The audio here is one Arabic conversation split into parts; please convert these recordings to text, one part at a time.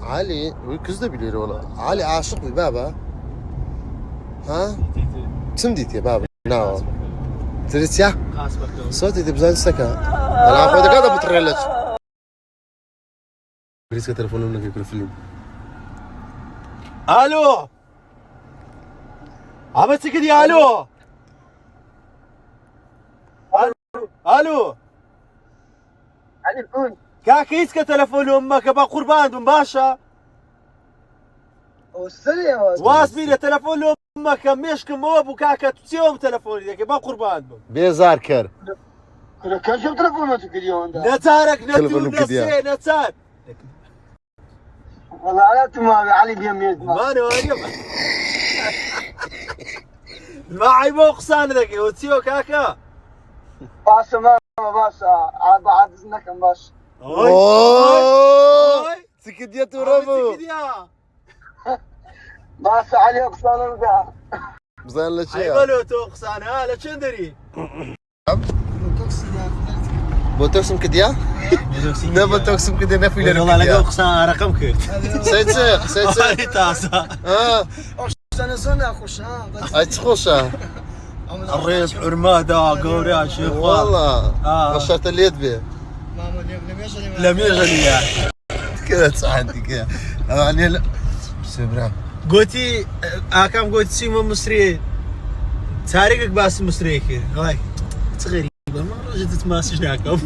علي kız da bilir oğlum. Ali aşık bir baba. Ha? Tüm ya baba. نعم. تريد يا؟ صوتي تبزان سكا. أنا أخذ كذا بتريلش. بريسك تلفون منك يكون فيلم. ألو. عملت كذي ألو. ألو. علي كون. كاكيس كتلفون أمك أبغى قربان من باشا. والسريع واسمي تلفون أمك مشكم أبو كاكا تسيوم تلفوني ذاك أبغى قربان. بيزار كر. كان شوف تلفونك اليوم ده. نتارك نتون نسي نتار. والله عرفت ما علي بيميز ما أنا ما عيبو قصان ذاك وتسيو كاكا. باشا ما باشا بعد إذنك باشا. أوه. سكدية تورمو. سكدية. باشا علي قصان رجع. قصان لا شيء. أيقولوا تو قصان لا شندري. بوتوكس مكديا؟ لا بوتوكس مكديا نفي لنا والله لقوا قصان رقم كرت سيتسق هاي تاسع أنا صنع خوشها هاي تخوشها الريب حرمادا قوري يا شيخ والله بشرت اليد به لم يجني يعني كذا تصحنتي كذا يعني لا سبرا قلتي كم قلت سيما مصري تاريخك باس مصري كذا هاي صغير ما رجعت تماسج ناكم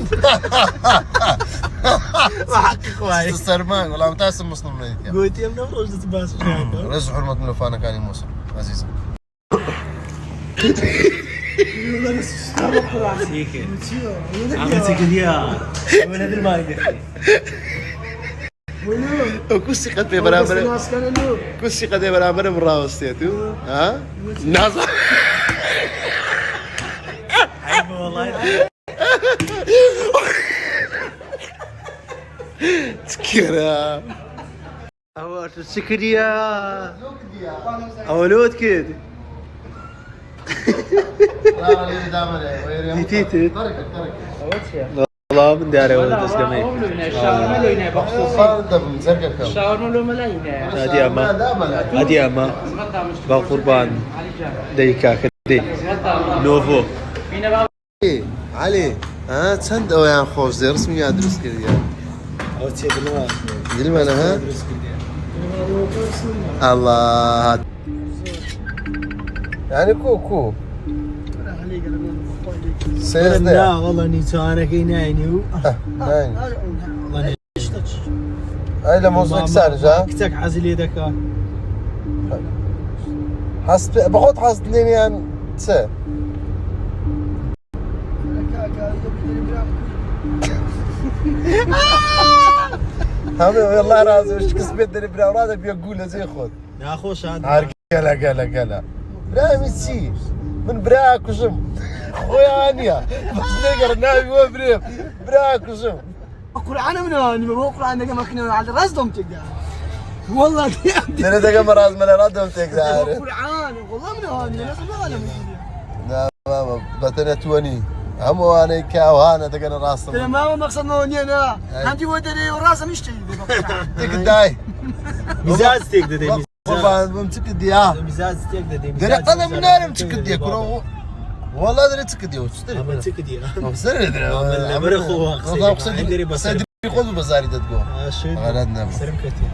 وحق اخواني السرمان ولا متاسم مصنع منك قلت يا ابني رجعت تماسج ناكم رجع حرمة من فانا كان يموسر عزيزة عملتك اليوم من هذا المايك وكسي قد برامر كسي قد برامر براوستيتو ها نازل والله تكرا أو تسكريا أولود كده تيتي والله من داري ولد اسلامي شاورما لو ملايين هادي اما بقربان ديكا كدي نوفو علي ها تسند او يعني خوش زي رسمي ادرس كده او تي دلما انا ها الله يعني كوكو سيزنا لا والله نيتانا كيناينيو ناين والله نشتك اي لما وصلك سارجا كتك حازل يدك حسب بخوت حاسد ليني يعني تسا هذا والله رازي وش كسبت دري برا هذا بيقول زي خود يا خوش هذا قلا برا ميسي من براك وجم خويا هانيا بس نقر ناوي وبريم براك وجم قرآن من هاني ما هو قرآن كما كنا على راس دومتك والله انا دقا مراز من راس دومتك قرآن والله من هاني انا صباله من لا ماما بتنا تواني هم وانا كاو انا دقا راس انا ماما مقصد موني انا عندي ودري وراسه مش تجي تقداي مزاج تقدر طبعا متكدي مزاج تقدر دري قدم من نار متكدي كرو والله دري تكدي وتشتري متكدي مبصر دري ما مرخو ادري بس يقول بزاري تدقو غلطنا سرم كتير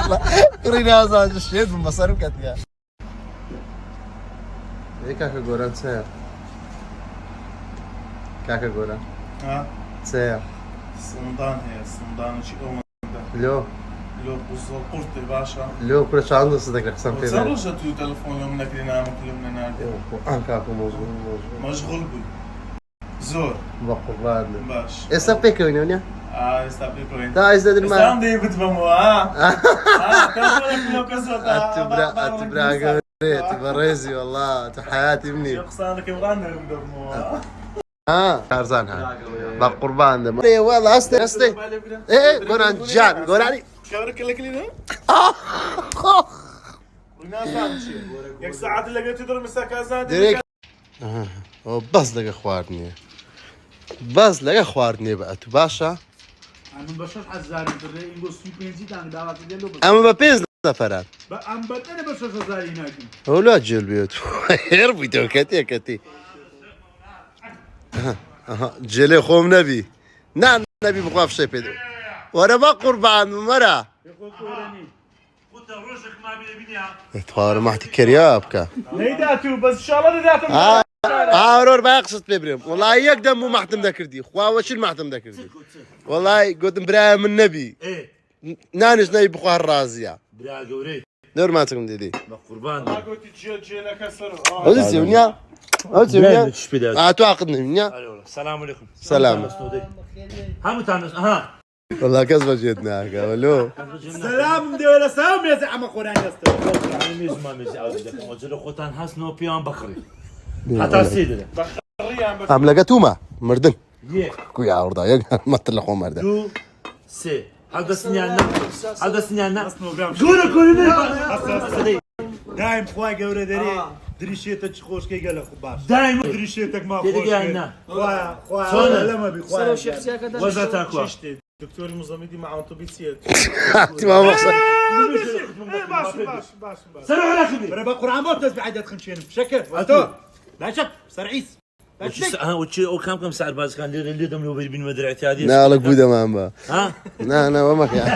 الله كرينا زاج الشيء من مصارم كتير ايه كاكا غوران سير كاكا غوران سير صندان شيء لو بالضبط قلت باشا لو كل شيء عنده صدق قسم فيه زرجت تلفون يوم نكري نام كلمنا نادي كاكا مشغول بي زور بقربان باش essa pequena está bem tá isso de mal está onde vamos اتبرع تبرزي والله حياتي ابني قصانك يبغانا ندمو كارزان هاي بقربان ده ايه والله استي ايه قران جان قراني كورك لك لينا والناس عمشي ياك ساعات اللي قلت تدور مساكازات دريك بس لقى خوارني بس لقى خوارني بقى باشا من بشر حزاري ترى يقول سيبينزي تان دعوة ديالو اما ببيز نفرات ام بتنا بشر حزاري ناكل هو جل بيوت يربي تو كتي اها جلي خوم نبي نعم نبي بقاف شي بيدو وانا ما قربان مرة قلت روجك ما بينيها توار ما احتكر يا ابكا ليداتو بس ان شاء الله ليداتو رور ما يقصد ببريم والله يقدم مو محتم ذاكر دي خوا وش المحتم ذاكر دي والله قلت برايم النبي ايه نانش نبي بخوها الرازية برا قوري دور ما تكون دي قربان ما قلت تجي لك اسر أوزي ونيا أوزي ونيا تعاقدني ونيا السلام عليكم سلام هم تانس ها والله كذبة جدنا قالوا سلام دي ولا سلام يا زعما قران يستوي يعني ميز ما ميز اجل خوتان هاس نو بيان بخري حتى سيدنا عم لقيتوما مردن يه كويا عرضا يا ما تلقوا مردن دو سي هذا سنيانا هذا سنيانا قولوا دايم خواي قوري داري دريشيتك خوش كي قال اخو باش دايم دريشيتك ما خوش خوايا لما بي خوايا وزتك دكتور المزمدي مع اوتوبيسيات انت ما مقصد باش سرعوا على خبي انا بقران موتز بعد تخنشين بشكل لا شك سرعيس وتشي او كم ساعه باز كان اللي دم لو بين مدري اعتيادي لا لك بودا ما ام ها لا وما كان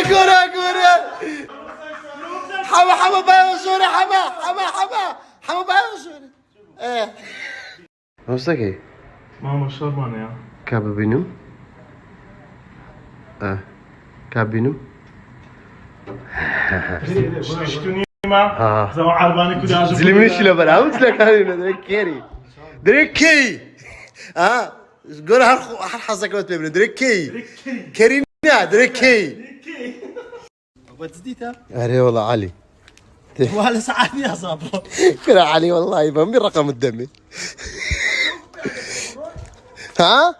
كورة حما بايو سوري حما بايو سوري ايه وصلك ماما شربانه يا كاب بينو كاب بينو شتوني ما زو عرباني كده زلمي شي لبر عاوز لك هذا دريكي قول هر حظك وقت بيبن دريكي كرينا دريكي وتزديتها أري والله علي ولا ساعدني يا صابر كده علي والله يبقى مين رقم الدمي ها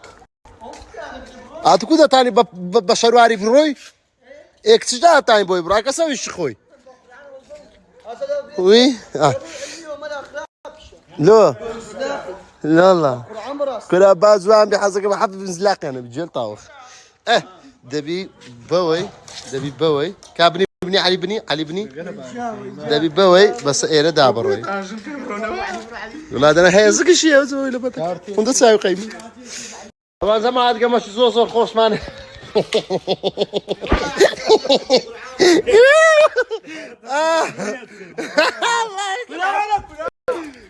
أتكودا تاني بشرواري بروي اكتشاف تاني بوي براك أسوي الشخوي وي لا لا كل بازوان بحظك بحب بنزلاق أنا بجيل طاوخ دبي بوي كابني بني علي بني دبي بوي بس إيره دابروي ولا أنا هاي زك شيء أسوي له بتاع كنت تساوي قيمة طبعا زمان عاد قمش زوز خوش ماني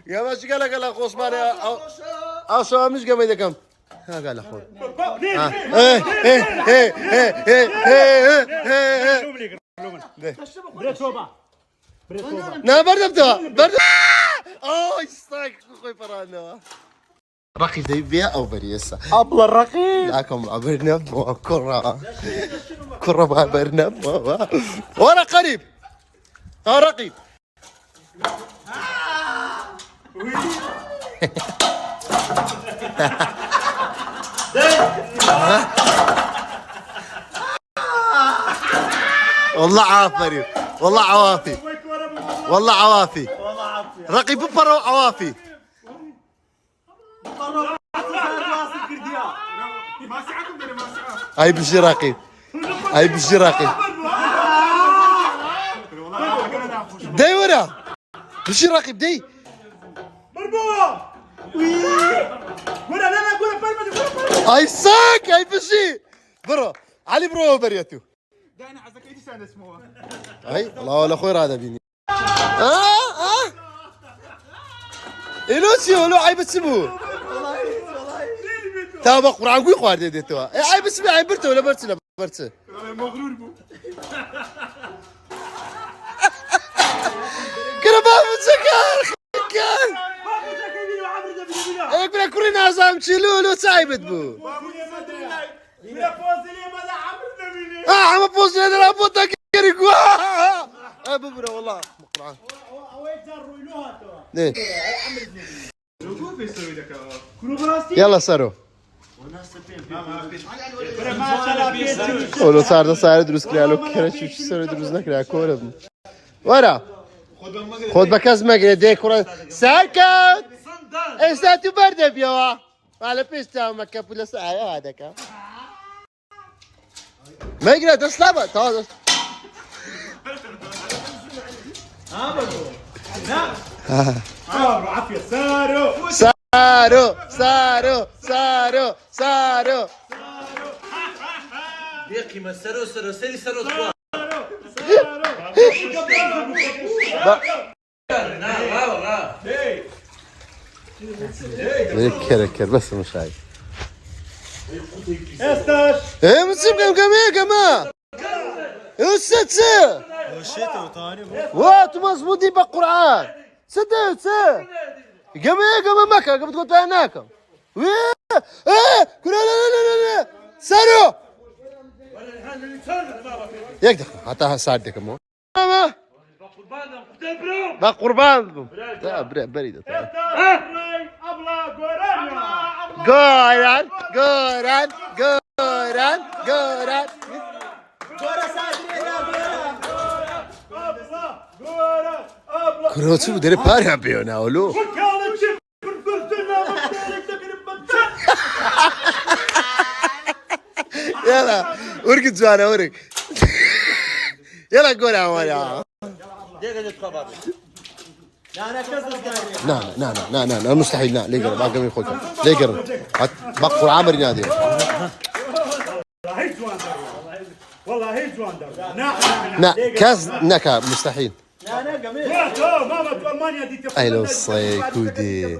يا باش قال خوش ماني أو شو مش قام يدكم ها قال أخوي لا برد يستاك اخوي فرانا رقي ديبيا او بريسا ابل الرقيق لكم برنب كرة مع برنب وانا قريب رقيب والله عافري والله عوافي والله عوافي رقي ببرو عوافي هاي بشي رقي هاي بشي رقي داي ورا بشي رقي داي مربوع ولا هاي ساك هاي بشي برو علي برو بريتو داينا عزك ايش سنه اسمه هاي والله ولا خوي هذا بيني إلوسي ولو عيب تسمو تابع قرآن قوي خوار دي توا عيب تسمو عيب برته ولا برته برته مغرور بو كنا بابو سكر كان ايك بلا كورينا عزام تشيلولو سايبت بو عم بوزي هذا ابو تاكيري ابو برا والله قرآن ليه يلا سارو ولو صار صار دروس كلالو كره شو صار دروس نكره كورم ورا خود بكاز مگه ديكورا ساكت استاتو برده بيوا على بيستا مكابولا ساعه هذا كا ما يقدر تصلبه تعال عافيه سارو سارو سارو سارو سارو يقي ما سارو سارو سالي سارو توا كر بس مش هاي استاش ايه مسيب كم السادسة واتو مظبوطين بالقرآن سدة قم مكة قم تقول هناك كل لا سارو يقدر حتى ساعدك مو بقربان لا بريدة غوران كروتو بدري باري بيونا ولو يلا ورك زوانا ورك يلا قول يا ولد لا مستحيل لا ليه قرب باقي ياخذها ليه قرب بقر عامر نادي والله هي جواندر لا كاز نكا مستحيل ماما تو المانيا دي ايلو صيكودي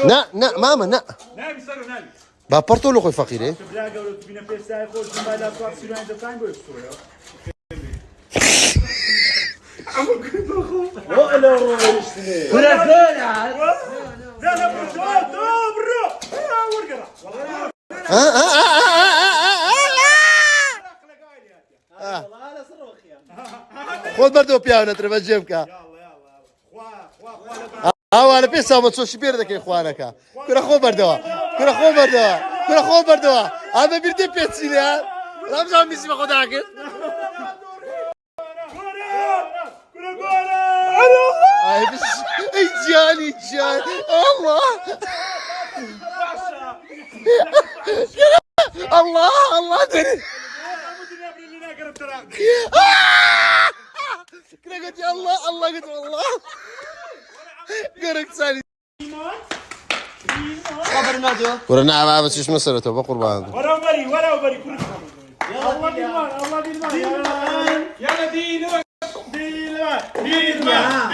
لا ماما لا نبي سارو نبي با بورتو لو فقير خذ بردو بيانا ترى جيبك انا بيسا ما تشوفش بيردك يا اخوانك كره خو بردوا هذا بيردي بيتسينا رمزا ميسي باخذ عقل هاي بس جاني الله الله دري كنا قلت يا الله قلت والله قرقت ثاني ورنا بس ايش مسرته بقربان ورا وبري كل الله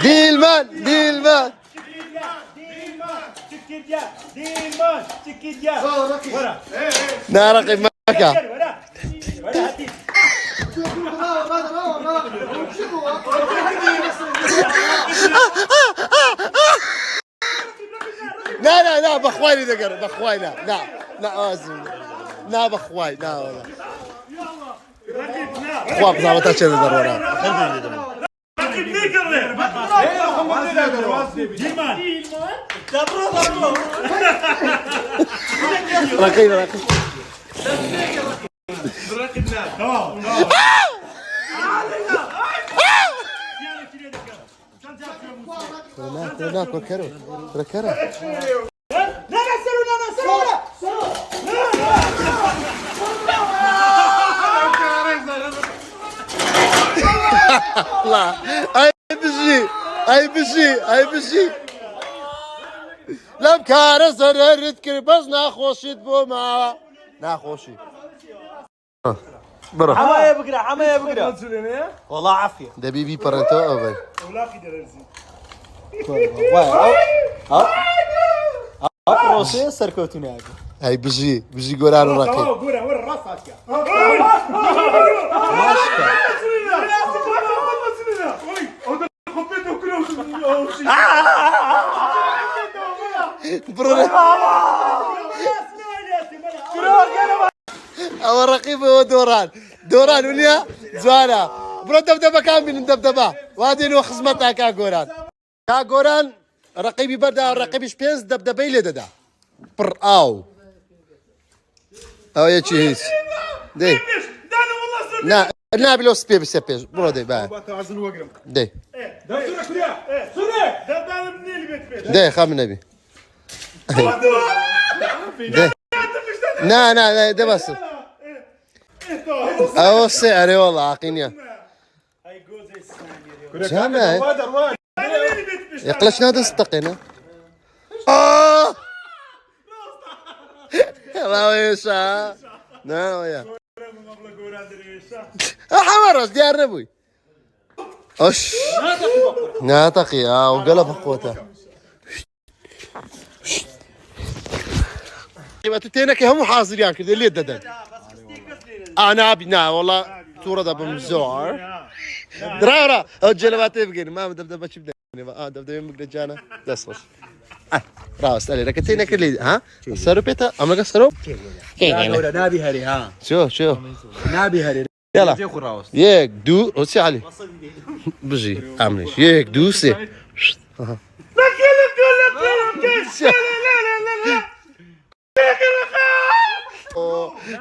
بالمان ديلمان نارقي مكة لا بخواي ذكر بخواي لا اسف لا بخواي لا والله خواب زعما تشد ورا رقيب هناك كرو لا اي بشي لم كان زر تذكر بس ناخوشي بو ما ناخوشي برا حماية بقرا والله عافية ده بيبي برنتو أول روسي سركوتوني هاي بيجي قرار راكي قول وين راسك أول رقيب هو دوران ونيا زوانا برو دبدبه كامل الدبدبه وهذه نو خصمتها كاغوران رقيبي بردا رقيبي شبيز دبدبه لي ددا بر او يا تشيز دي نا نا بلو سبي بسبي برو دي با دي دي خام النبي دي نا ده بس او سعري والله عاقينيا جامع يقلش نادي استقينا الله يسا نا يا حمرس ديار نبوي اش ناتقي وقلب قوته ما تتينك هم حاضر يعني كده اللي ددن انا ابي والله صوره ده بمزور درا اجل ما تبقى ما دبدبه شبدني دبدبه مقدجانا دسوس راس علي ركتينك اللي ها صاروا بيتا اما قصروا لا نابي هري ها شو نابي هري يلا ياك دو وسي علي بجي عاملش ياك دوسي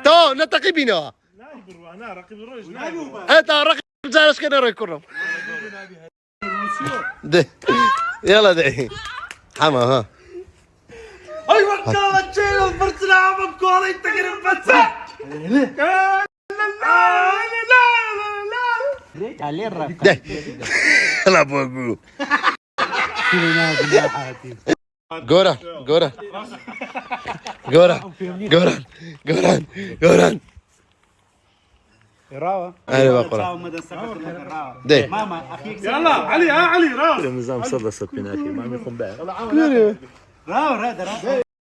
تو نتقي بينا انا رقيب الرجل انت رقيب زارش كنا روي كرم ده يلا ده حما ها ايوه كانت تشيل البرتنا عم بكوري انت قرب فتح ده لا بوغو جوران راوة اهلا بقرا ده ماما اخيك يلا علي راوة النظام صدصت بناكي ما بيكون بقى راوة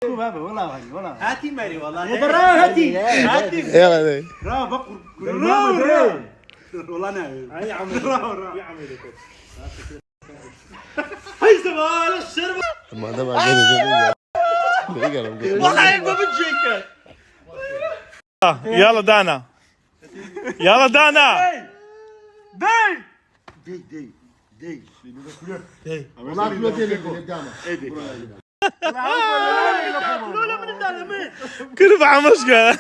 بابا والله هاتي ماري والله هاتي يلا ده راوة بقر راوة والله انا يا عمي راوة يا عمي هاي زبالة الشرب ما ده بعدين والله يبقى بتجيك يلا دانا والله كلوتي اللي قدامك كل بعمشقة